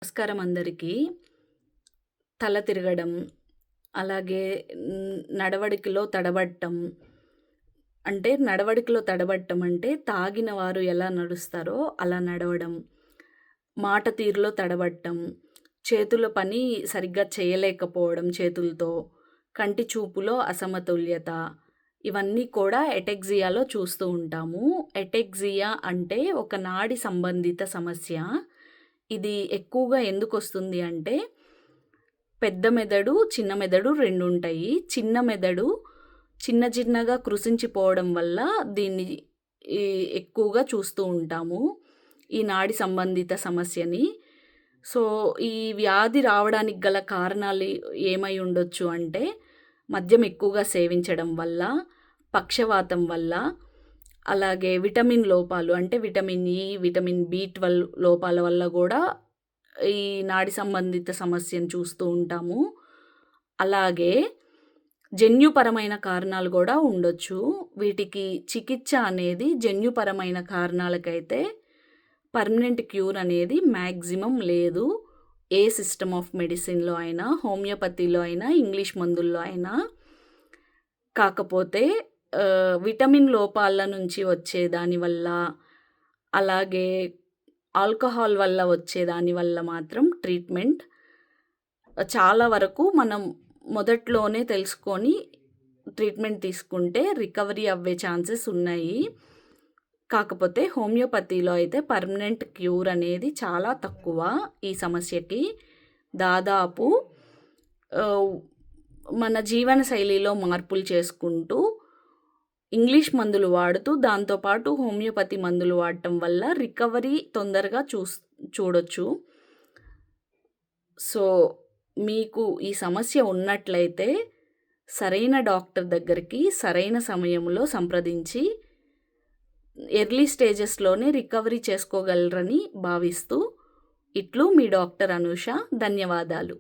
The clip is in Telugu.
నమస్కారం అందరికీ. తల తిరగడం, అలాగే నడవడికలో తడబడటం. నడవడికలో తడబడటం అంటే తాగిన వారు ఎలా నడుస్తారో అలా నడవడం. మాట తీరులో తడబడటం, చేతుల పని సరిగ్గా చేయలేకపోవడం చేతులతో, కంటి చూపులో అసమతుల్యత, ఇవన్నీ కూడా ఎటెక్సియాలో చూస్తూ ఉంటాము. ఎటెక్సియా అంటే ఒక నాడి సంబంధిత సమస్య. ఇది ఎక్కువగా ఎందుకొస్తుంది అంటే, పెద్ద మెదడు, చిన్న మెదడు 2 ఉంటాయి. చిన్న మెదడు చిన్న చిన్నగా కృశించిపోవడం వల్ల దీన్ని ఈ ఎక్కువగా చూస్తూ ఉంటాము, ఈ నాడి సంబంధిత సమస్యని. సో, ఈ వ్యాధి రావడానికి గల కారణాలు ఏమై ఉండొచ్చు అంటే, మద్యం ఎక్కువగా సేవించడం వల్ల, పక్షవాతం వల్ల, అలాగే విటమిన్ లోపాలు అంటే విటమిన్ ఈ, విటమిన్ బి12 లోపాల వల్ల గూడా ఈ నాడి సంబంధిత సమస్యను చూస్తూ ఉంటాము. అలాగే జన్యుపరమైన కారణాలు గూడా ఉండొచ్చు. వీటికి చికిత్స అనేది జన్యుపరమైన కారణాలకైతే పర్మనెంట్ క్యూర్ అనేది మ్యాక్సిమం లేదు. ఏ సిస్టమ్ ఆఫ్ మెడిసిన్‌లో అయినా, హోమియోపతిలో అయినా, ఇంగ్లీష్ మందుల్లో అయినా. కాకపోతే విటమిన్ లోపాల నుంచి వచ్చే దానివల్ల, అలాగే ఆల్కహాల్ వల్ల వచ్చే దానివల్ల మాత్రం ట్రీట్మెంట్ చాలా వరకు మనం మొదట్లోనే తెలుసుకొని ట్రీట్మెంట్ తీసుకుంటే రికవరీ అవ్వే ఛాన్సెస్ ఉన్నాయి. కాకపోతే హోమియోపతిలో అయితే పర్మనెంట్ క్యూర్ అనేది చాలా తక్కువ ఈ సమస్యకి. దాదాపు మన జీవన శైలిలో మార్పులు చేసుకుంటూ, ఇంగ్లీష్ మందులు వాడుతూ, దాంతో పాటు హోమియోపతి మందులు వాడటం వల్ల రికవరీ తొందరగా చూడొచ్చు. సో, మీకు ఈ సమస్య ఉన్నట్లయితే సరైన డాక్టర్ దగ్గరికి సరైన సమయంలో సంప్రదించి ఎర్లీ స్టేజెస్‌లోనే రికవరీ చేసుకోగలరని భావిస్తూ, ఇట్లు మీ డాక్టర్ అనూష. ధన్యవాదాలు.